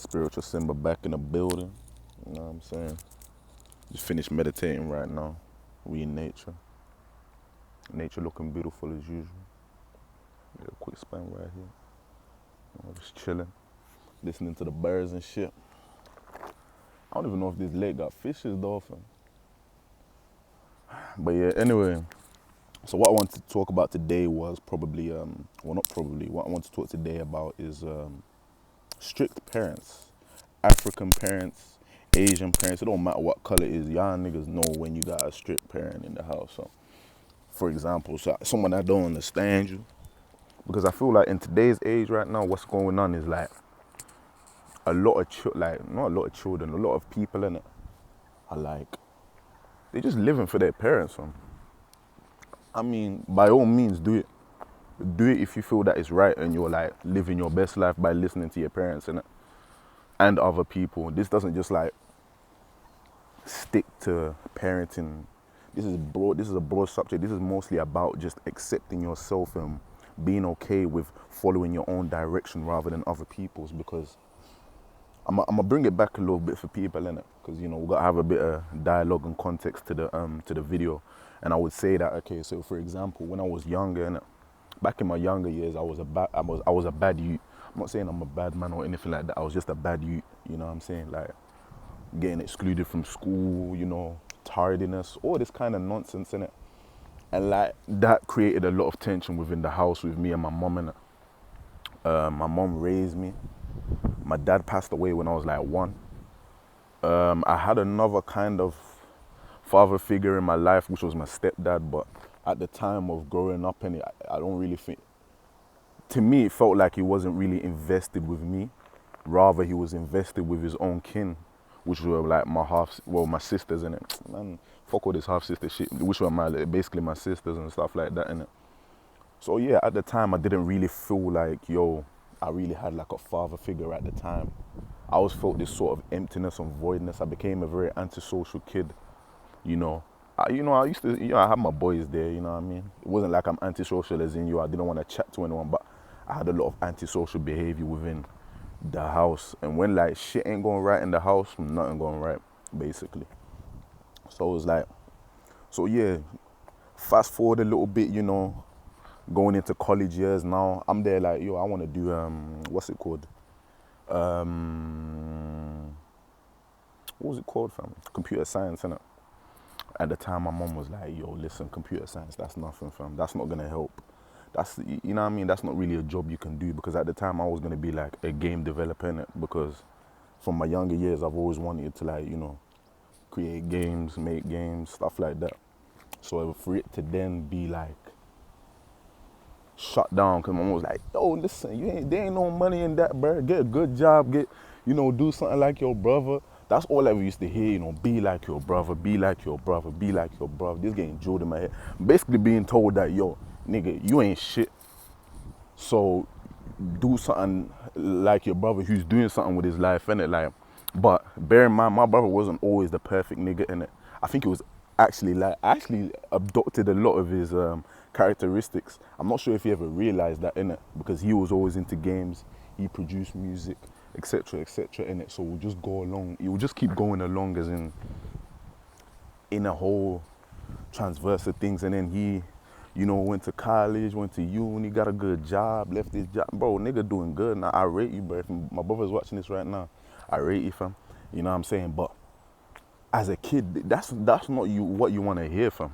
Spiritual Simba back in the building. You know what I'm saying? Just finished meditating right now. We in nature. Nature looking beautiful as usual. Get a quick span right here. Just chilling, listening to the birds and shit. I don't even know if this lake got fishes though, fam. But yeah, anyway. So what I wanted to talk about today was probably, well not probably, what I want to talk today about is strict parents. African parents, Asian parents, it don't matter what color it is, y'all niggas know when you got a strict parent in the house. So, for example, someone that don't understand you, because I feel like in today's age right now, what's going on is like a lot of, not a lot of children, a lot of people in it are like, they're just living for their parents, fam. I mean, by all means, do it. Do it if you feel that it's right and you're like living your best life by listening to your parents and other people. This doesn't just like stick to parenting. This is broad. This is a broad subject. This is mostly about just accepting yourself and being okay with following your own direction rather than other people's. Because I'm gonna bring it back a little bit for people, innit? Because you know we gotta have a bit of dialogue and context to the video. And I would say that okay. So for example, when I was younger, innit, back in my younger years, I was a bad youth. I'm not saying I'm a bad man or anything like that. I was just a bad youth. You know what I'm saying? Like getting excluded from school, you know, tardiness, all this kind of nonsense in it. And like that created a lot of tension within the house with me and my mum in it. My mum raised me. My dad passed away when I was like 1. I had another kind of father figure in my life, which was my stepdad, but at the time of growing up in it, I don't really think, to me, it felt like he wasn't really invested with me. Rather, he was invested with his own kin, which were like my sisters in it. Man, fuck all this half sister shit, which were basically my sisters and stuff like that in it. So yeah, at the time, I didn't really feel like, I really had like a father figure at the time. I always felt this sort of emptiness and voidness. I became a very antisocial kid, you know. I used to, I had my boys there, you know what I mean? It wasn't like I'm antisocial as in, I didn't want to chat to anyone, but I had a lot of antisocial behavior within the house. And when like shit ain't going right in the house, nothing going right, basically. So it was like, so yeah, fast forward a little bit, going into college years now, I'm there like, I want to do, what's it called? What was it called, fam? Computer science, innit? At the time, my mom was like, listen, computer science, that's nothing, fam. That's not going to help. That's, you know what I mean? That's not really a job you can do, because at the time, I was going to be like a game developer, innit? Because from my younger years, I've always wanted to like, create games, make games, stuff like that. So for it to then be like, shut down, because my mom was like, listen, there ain't no money in that, bro. Get a good job, do something like your brother. That's all I used to hear, be like your brother, be like your brother, be like your brother. This getting drilled in my head. Basically being told that, nigga, you ain't shit. So do something like your brother who's doing something with his life, innit? Like, but bear in mind, my brother wasn't always the perfect nigga, innit? I think it was actually adopted a lot of his characteristics. I'm not sure if he ever realized that, innit? Because he was always into games, he produced music, etc., innit? So we'll just go along, it will just keep going along as in a whole transverse of things. And then he, went to college, went to uni, got a good job, left his job. Bro, nigga doing good. Now, I rate you, bro. If my brother's watching this right now, I rate you, fam. You know what I'm saying? But as a kid, that's not what you want to hear, fam.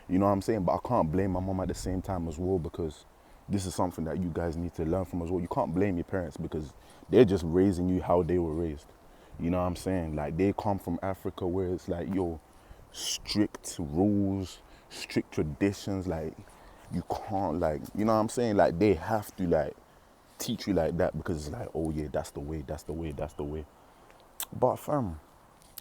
You know what I'm saying? But I can't blame my mom at the same time as well, because this is something that you guys need to learn from as well. You can't blame your parents, because they're just raising you how they were raised. You know what I'm saying? Like, they come from Africa where it's like, strict rules, strict traditions. Like, you can't, like, you know what I'm saying? Like, they have to, like, teach you like that, because it's like, oh yeah, that's the way, that's the way, that's the way. But fam,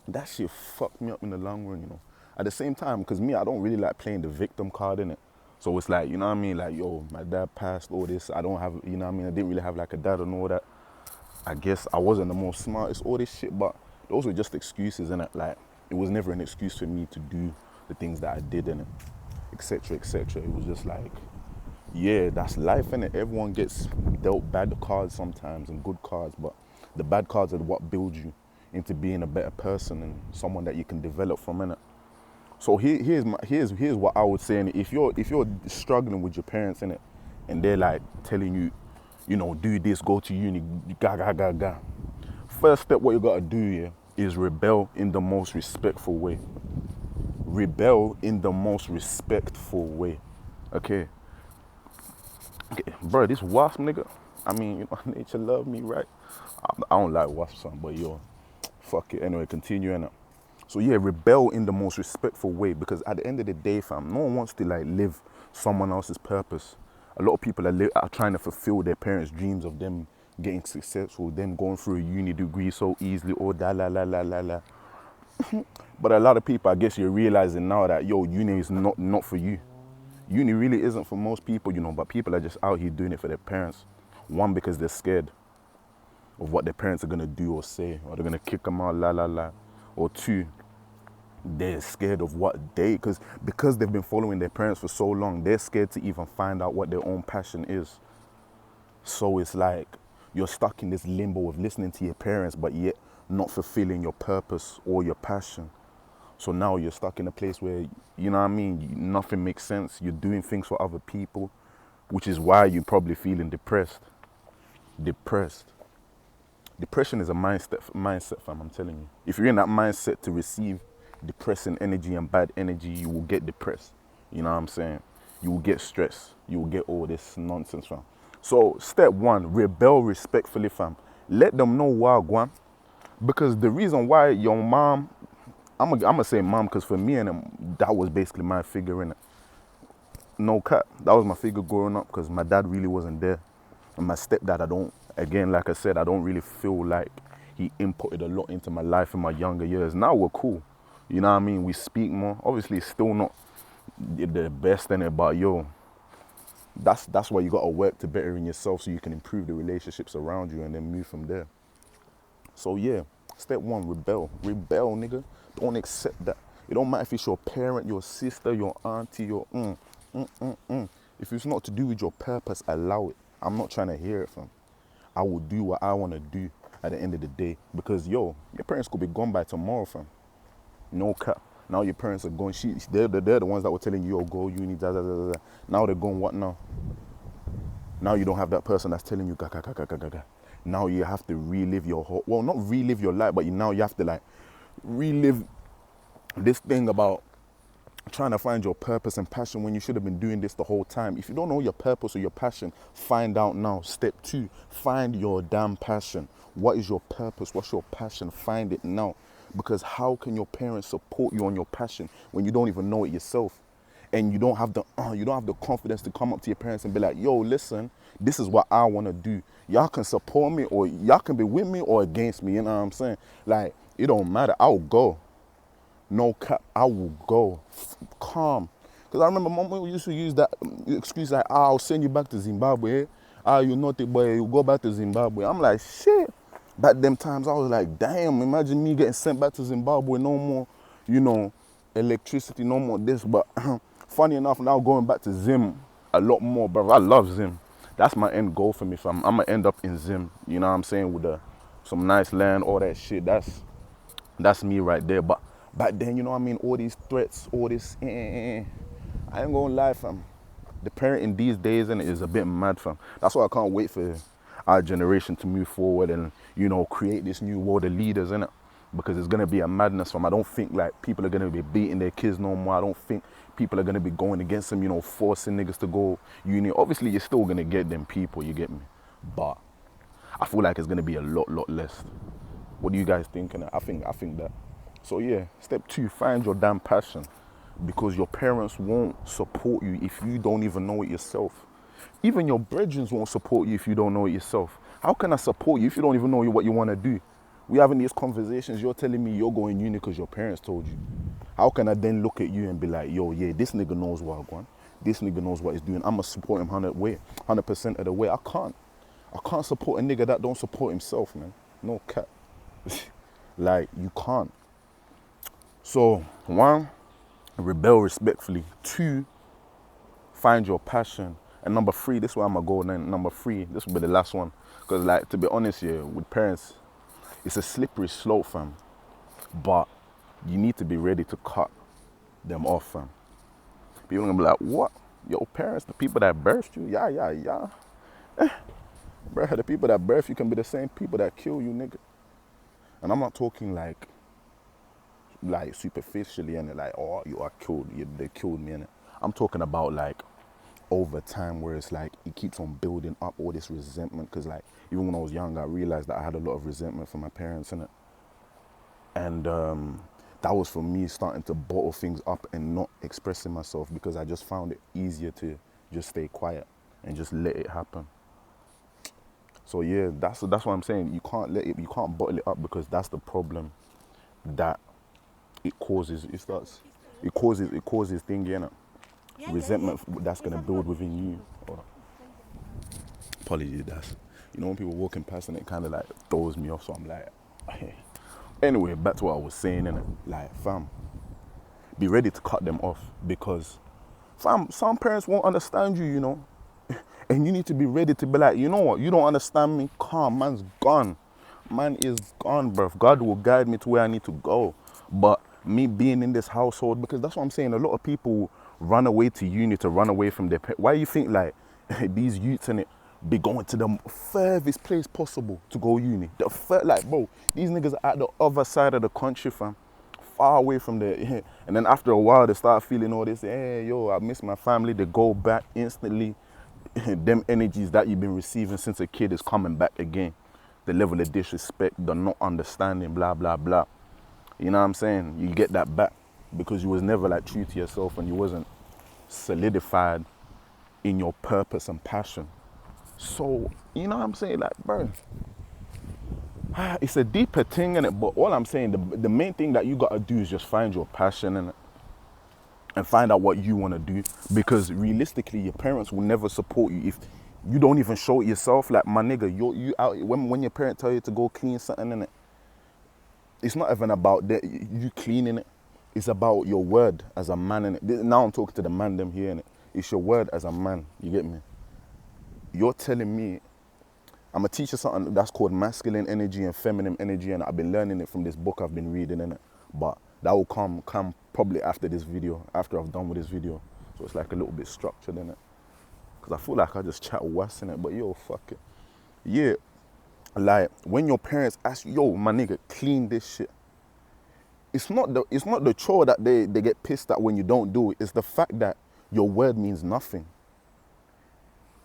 that shit fucked me up in the long run, At the same time, because me, I don't really like playing the victim card, innit? So it's like, you know what I mean? Like, my dad passed, all this. I don't have, you know what I mean? I didn't really have like a dad and all that. I guess I wasn't the most smartest, all this shit, but those were just excuses, innit? Like, it was never an excuse for me to do the things that I did, innit? Etc., etc. It was just like, yeah, that's life, innit? Everyone gets dealt bad cards sometimes and good cards, but The bad cards are what build you into being a better person and someone that you can develop from, innit? So here's what I would say. And if you're struggling with your parents, in it, and they're like telling you, do this, go to uni, ga ga ga ga. First step, what you gotta do here is rebel in the most respectful way. Rebel in the most respectful way. Okay. Okay, bro, this wasp nigga. I mean, nature love me, right? I don't like wasps, son, but yo, fuck it. Anyway, continue, innit? So yeah, rebel in the most respectful way, because at the end of the day, fam, no one wants to like live someone else's purpose. A lot of people are trying to fulfill their parents' dreams of them getting successful, them going through a uni degree so easily, or da la la la la la. But a lot of people, I guess you're realizing now that yo, uni is not for you. Uni really isn't for most people, but people are just out here doing it for their parents. One, because they're scared of what their parents are gonna do or say, or they're gonna kick them out, la la la. Or two, they're scared of what because they've been following their parents for so long, they're scared to even find out what their own passion is. So it's like you're stuck in this limbo of listening to your parents, but yet not fulfilling your purpose or your passion. So now you're stuck in a place where, you know what I mean, nothing makes sense. You're doing things for other people, which is why you're probably feeling depressed. Depression is a mindset, fam, I'm telling you. If you're in that mindset to receive depressing energy and bad energy, you will get depressed. You know what I'm saying? You will get stressed. You will get all this nonsense, fam. So step one, rebel respectfully, fam. Let them know wagwan. Because the reason why your mom, I'm gonna say mom, because for me and him, that was basically my figure in it. No cap. That was my figure growing up, because my dad really wasn't there. And my stepdad, like I said, I don't really feel like he inputted a lot into my life in my younger years. Now we're cool. You know what I mean? We speak more. Obviously, it's still not the best in it, but yo, that's why you gotta work to better in yourself so you can improve the relationships around you and then move from there. So yeah, step one, rebel. Rebel, nigga. Don't accept that. It don't matter if it's your parent, your sister, your auntie, If it's not to do with your purpose, allow it. I'm not trying to hear it, fam. I will do what I want to do at the end of the day. Because, yo, your parents could be gone by tomorrow, fam. No cap. Now your parents are going, they're the ones that were telling you, yo, go uni, da, da, da, da, da. Now they're going, what now? Now you don't have that person that's telling you, ga, ga, ga, ga, ga, ga, ga. Now you have to relive your whole, well, not relive your life, but now you have to, like, relive this thing about trying to find your purpose and passion when you should have been doing this the whole time. If you don't know your purpose or your passion, find out now. Step two, find your damn passion. What is your purpose? What's your passion? Find it now. Because how can your parents support you on your passion when you don't even know it yourself? And you don't have the confidence to come up to your parents and be like, yo, listen, this is what I want to do. Y'all can support me, or y'all can be with me or against me. You know what I'm saying? Like, it don't matter. I'll go. No cap, I will go. Calm. Because I remember mom used to use that excuse like, I'll send you back to Zimbabwe. You naughty boy, you go back to Zimbabwe. I'm like, shit. Back them times, I was like, damn, imagine me getting sent back to Zimbabwe. No more, electricity, no more this. But funny enough, now going back to Zim a lot more, bro. I love Zim. That's my end goal for me, fam. I'm going to end up in Zim, you know what I'm saying, with some nice land, all that shit. That's me right there. But back then, you know what I mean, all these threats, all this, I ain't gonna lie, fam. The parenting these days, and it is a bit mad, fam. That's why I can't wait for our generation to move forward and, create this new world of leaders, innit? Because it's gonna be a madness, fam. I don't think like people are gonna be beating their kids no more. I don't think people are gonna be going against them, forcing niggas to go uni. Obviously, you're still gonna get them people, you get me? But I feel like it's gonna be a lot less. What do you guys think? I think that. So yeah, step two, find your damn passion, because your parents won't support you if you don't even know it yourself. Even your brethren won't support you if you don't know it yourself. How can I support you if you don't even know what you want to do? We're having these conversations, you're telling me you're going uni because your parents told you. How can I then look at you and be like, yo, yeah, this nigga knows what I'm going. This nigga knows what he's doing. I'm going to support him 100% of the way. I can't support a nigga that don't support himself, man. No cap. Like, you can't. So, one, rebel respectfully. Two, find your passion. And number three, this is where I'm going to go. And then number three, this will be the last one. Because, like, to be honest here, with parents, It's a slippery slope, fam. But you need to be ready to cut them off, fam. People are gonna be like, what? Your parents, the people that birthed you? Yeah. Bruh, the people that birthed you can be the same people that kill you, nigga. And I'm not talking like superficially and like, oh, you are killed, they killed me, and I'm talking about like over time, where it's like it keeps on building up all this resentment. Because like even when I was young, I realized that I had a lot of resentment for my parents, innit? And that was for me starting to bottle things up and not expressing myself, because I just found it easier to just stay quiet and just let it happen. So yeah, that's what I'm saying. You can't bottle it up, because that's the problem that it causes. It causes thing, you know, resentment that's gonna build within you. Apologies, that's, you know, when people walking past and it kind of like throws me off. So I'm like, anyway, back to what I was saying, innit? Like, fam, be ready to cut them off, because fam, some parents won't understand you, you know. And you need to be ready to be like, you know what, you don't understand me, calm, man's gone. Man is gone, bruv. God will guide me to where I need to go. But me being in this household, because that's what I'm saying, a lot of people run away to uni to run away from their parents. Why you think like these youths in it be going to the furthest place possible to go uni? Like, bro, these niggas are at the other side of the country, fam. Far away from there. And then after a while, they start feeling all this, hey, yo, I miss my family. They go back instantly. Them energies that you've been receiving since a kid is coming back again. The level of disrespect, the not understanding, blah, blah, blah. You know what I'm saying? You get that back because you was never like true to yourself, and you wasn't solidified in your purpose and passion. So, you know what I'm saying? Like, bro, it's a deeper thing, innit? But all I'm saying, the main thing that you gotta do is just find your passion, innit? And find out what you want to do, because realistically your parents will never support you if you don't even show it yourself. Like, my nigga, you out when your parents tell you to go clean something, in it, it's not even about you cleaning it, it's about your word as a man, in it. Now I'm talking to the man them here, in it, it's your word as a man, you get me? You're telling me I'm gonna teach you something that's called masculine energy and feminine energy, and I've been learning it from this book I've been reading, in it. But that will come probably after this video, after I've done with this video. So it's like a little bit structured, in it. Because I feel like I just chat was in it, but yo, fuck it. Yeah, like when your parents ask you, yo, my nigga, clean this shit. It's not the chore that they get pissed at when you don't do it. It's the fact that your word means nothing.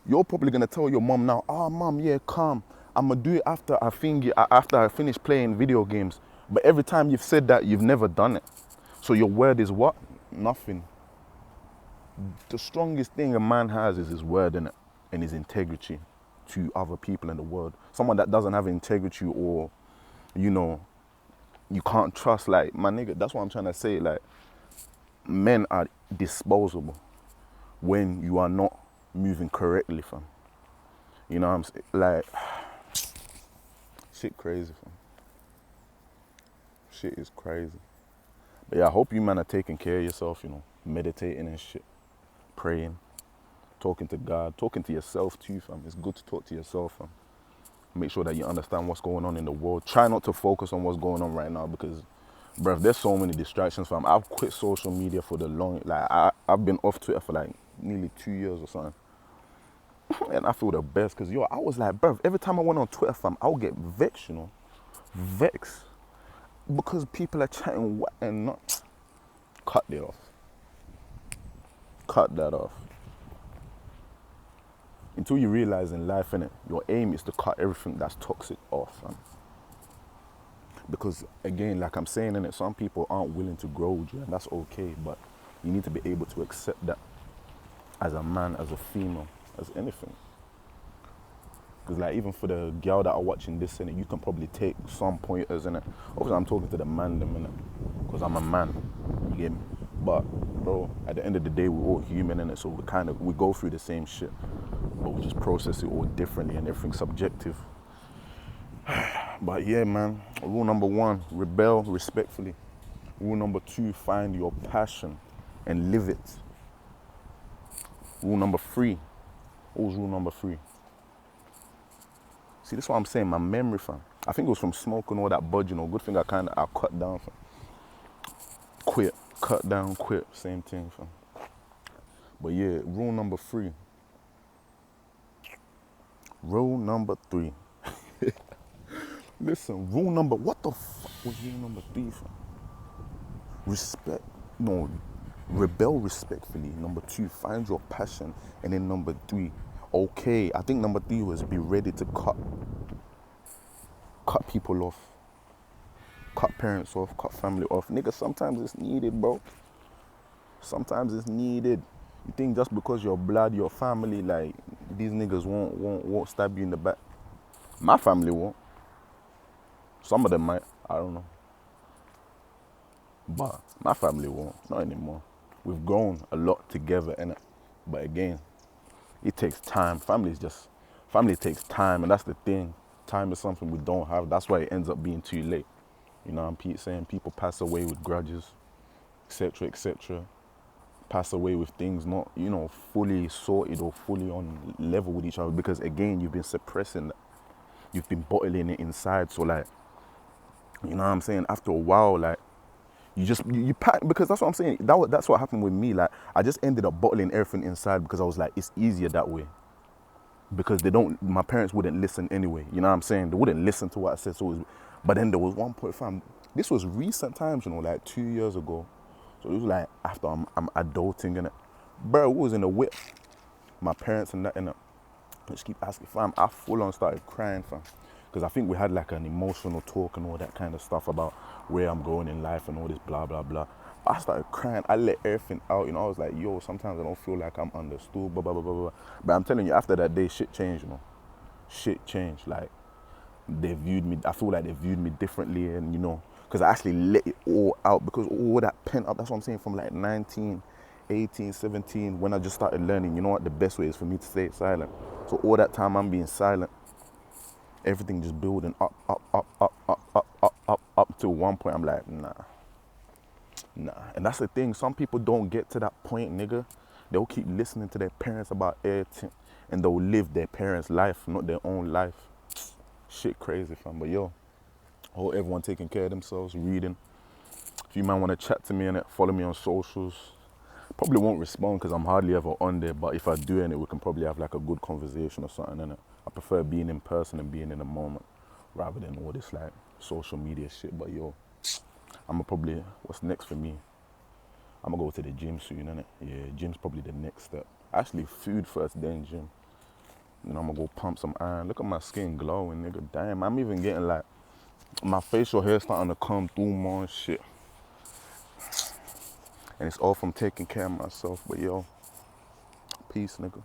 You're probably gonna tell your mom now, mom, yeah, calm. I'm gonna do it after I finish playing video games. But every time you've said that, you've never done it. So your word is what? Nothing. The strongest thing a man has is his word, innit? And his integrity to other people in the world. Someone that doesn't have integrity, or, you know, you can't trust, like, my nigga, that's what I'm trying to say. Like, men are disposable when you are not moving correctly, fam. You know what I'm saying? Like, shit crazy, fam. Shit is crazy. But yeah, I hope you man are taking care of yourself, you know, meditating and shit, praying, talking to God, talking to yourself too, fam. It's good to talk to yourself, fam. Make sure that you understand what's going on in the world. Try not to focus on what's going on right now, because, bruv, there's so many distractions, fam. I've quit social media for the long, like, I've been off Twitter for like nearly 2 years or something. And I feel the best, because, yo, I was like, bruv, every time I went on Twitter, fam, I would get vexed, you know, vexed. Because people are chatting what and not. Cut that off. Cut that off. Until you realize in life, innit, your aim is to cut everything that's toxic off, fam. Because, again, like I'm saying, innit, some people aren't willing to grow with you, and that's okay, but you need to be able to accept that as a man, as a female, as anything. Because, like, even for the girl that are watching this, innit, you can probably take some pointers, innit. Obviously, I'm talking to the man, innit, because I'm a man, you get me? But, bro, at the end of the day, we're all human, innit, so we go through the same shit, but we just process it all differently, and everything's subjective. But yeah, man, rule number 1, rebel respectfully. Rule number 2, find your passion and live it. Rule number 3, what was rule number 3? See, this is what I'm saying, my memory, fam. I think it was from smoking all that bud, you know. Good thing I cut down, fam. Quit, cut down, quit, same thing, fam. But yeah, rule number 3. Rule number 3. Listen, what the fuck was rule number 3, fam? Respect, no, rebel respectfully. Number 2, find your passion. And then number 3, okay, I think number 3 was be ready to cut people off, cut parents off, cut family off. Nigga, sometimes it's needed, bro. Sometimes it's needed. You think just because you're blood, your family, like, these niggas won't stab you in the back? My family won't. Some of them might, I don't know. But my family won't, not anymore. We've grown a lot together, innit? But again, it takes time. Family takes time, and that's the thing. Time is something we don't have. That's why it ends up being too late. You know what I'm saying? People pass away with grudges, etc., etc. Pass away with things not, you know, fully sorted or fully on level with each other, because again, you've been suppressing that. You've been bottling it inside. So like, you know what I'm saying? After a while, like, you pack, because that's what I'm saying. That's what happened with me. Like, I just ended up bottling everything inside because I was like, it's easier that way. Because my parents wouldn't listen anyway. You know what I'm saying? They wouldn't listen to what I said. But then there was one point, fam. This was recent times, you know, like 2 years ago. So it was like after I'm adulting, and bro, we was in the whip. My parents and that, and just keep asking, fam. I full on started crying, fam. Because I think we had like an emotional talk and all that kind of stuff about where I'm going in life and all this blah, blah, blah. I started crying. I let everything out, you know. I was like, yo, sometimes I don't feel like I'm understood, blah, blah, blah, blah, blah. But I'm telling you, after that day, shit changed, you know. Shit changed. Like, I feel like they viewed me differently, and, you know, because I actually let it all out, because all that pent up, that's what I'm saying, from like 19, 18, 17, when I just started learning, you know what, the best way is for me to stay silent. So all that time I'm being silent, everything just building up to one point. I'm like, nah. And that's the thing. Some people don't get to that point, nigga. They'll keep listening to their parents about everything, and they'll live their parents' life, not their own life. Shit crazy, fam. But yo, I hope everyone taking care of themselves, reading. If you man want to chat to me and follow me on socials. Probably won't respond because I'm hardly ever on there, but if I do, and we can probably have like a good conversation or something, innit? I prefer being in person and being in the moment rather than all this like social media shit. But yo, what's next for me? I'm gonna go to the gym soon, innit? Yeah, gym's probably the next step. Actually, food first, then gym. And I'm gonna go pump some iron. Look at my skin glowing, nigga. Damn, I'm even getting like, my facial hair starting to come through more and shit. And it's all from taking care of myself. But yo, peace, nigga.